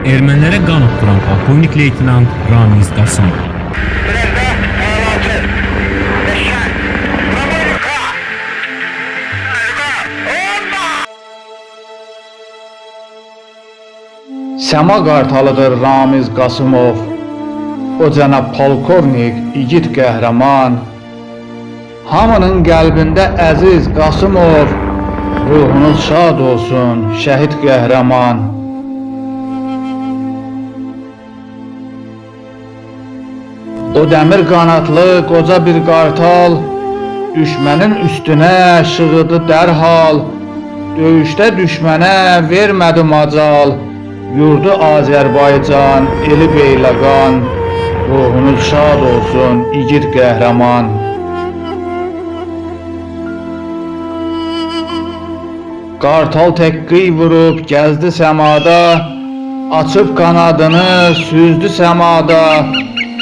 Ermənilere qan attıran polkovnik leytenant Ramiz Qasımov. Səma qartalıdır Ramiz Qasımov, o cənab polkovnik, igid qəhrəman. Hamının qəlbində əziz Qasımov, ruhunuz şad olsun, şəhid qəhrəman. O dəmir qanatlı qoca bir qartal, düşmənin üstünə şığıdı dərhal. Döyüşdə düşmənə vermədi macal, yurdu Azərbaycan, eli beyləqan. Ruhunuz şad olsun, igid qəhrəman. Qartal təqqi vurub gəzdi səmada, açıb qanadını süzdü səmada.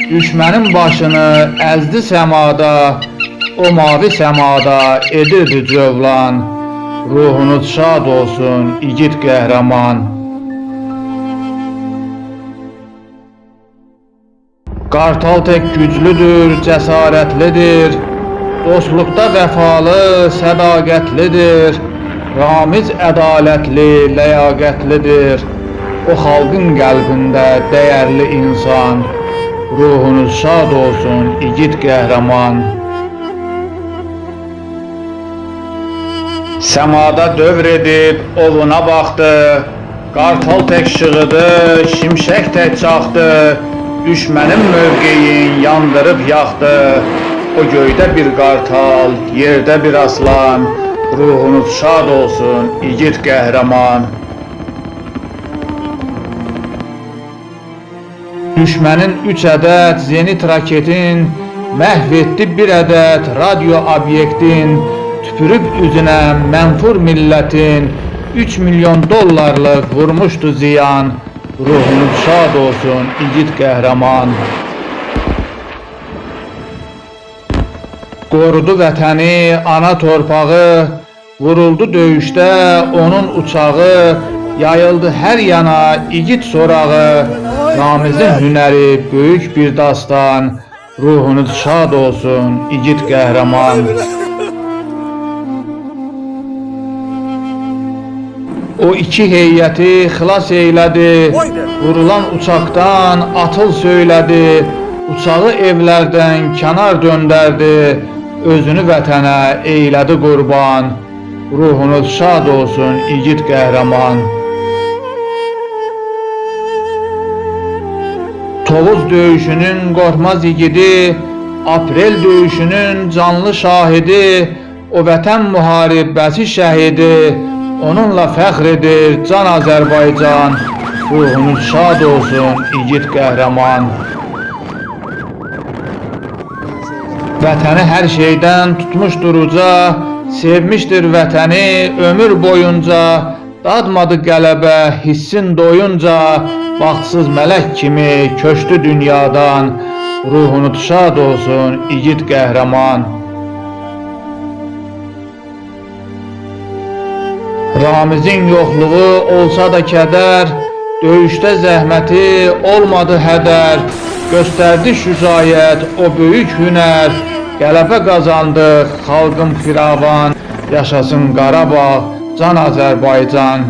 Düşmənin başını əzdi səmada, o mavi səmada edirdi cövlan. Ruhunuz şad olsun, igid qəhrəman. Qartal tək güclüdür, cəsarətlidir, dostluqda vəfalı, sədaqətlidir. Ramiz ədalətli, ləyaqətlidir, o xalqın qəlbində dəyərli insan. Ruhunuz şad olsun, igid qəhrəman. Səmada dövr edib ovuna baxdı, qartal tək şığıdı, şimşək tək çaxdı. Düşmənin mövqeyin yandırıb yaxdı, o göydə bir qartal, yerdə bir aslan. Ruhunuz şad olsun, igid qəhrəman. Düşmənin 3 ədəd zenit raketin, məhv etdi 1 ədəd radyo obyektin. Tüpürüb üzünə mənfur millətin, 3 milyon dollarlıq vurmuşdu ziyan. Ruhunuz şad olsun, igid qəhrəman. Qorudu vətəni, ana torpağı, vuruldu döyüşdə onun uçağı. Yayıldı hər yana igid sorağı, Ramizin hünəri böyük bir dastan. Ruhunuz şad olsun, igid qəhrəman. O 2 heyəti xilas eylədi, vurulan uçaqdan atıl söylədi. Uçağı evlərdən kənar döndərdi, özünü vətənə eylədi qurban. Ruhunuz şad olsun, igid qəhrəman. Tovuz döyüşünün qorxmaz igidi, aprel döyüşünün canlı şahidi. O vətən müharibəsi şəhidi, onunla fəxr edir can Azərbaycan. Ruhunuz şad olsun, igid qəhrəman. Vətəni hər şeydən tutmuşdur uca, sevmişdir vətəni ömür boyunca. Dadmadı qələbə hissin doyunca, baxtsız mələk kimi köçdü dünyadan. Ruhunuz şad olsun, igid qəhrəman. Ramizin yoxluğu olsa da kədər, döyüşdə zəhməti olmadı hədər. Göstərdi şücaət, o böyük hünər. Qələbə qazandıq, xalqım firavan. Yaşasın Qarabağ, can Azərbaycan.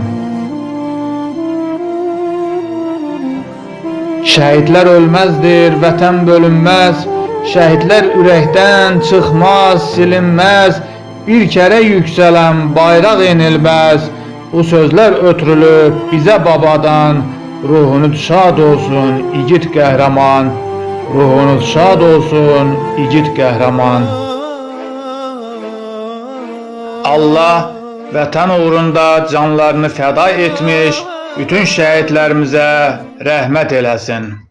Şəhidlər ölməzdir, vətən bölünməz. Şəhidlər ürəkdən çıxmaz, silinməz. Bir kərə yüksələn bayraq enilməz. Bu sözlər ötürülüb bizə babadan. Ruhunuz şad olsun, igid qəhrəman. Ruhunuz şad olsun, igid qəhrəman. Allah vətən uğrunda canlarını fəda etmiş bütün şəhidlərimizə rəhmət eləsin.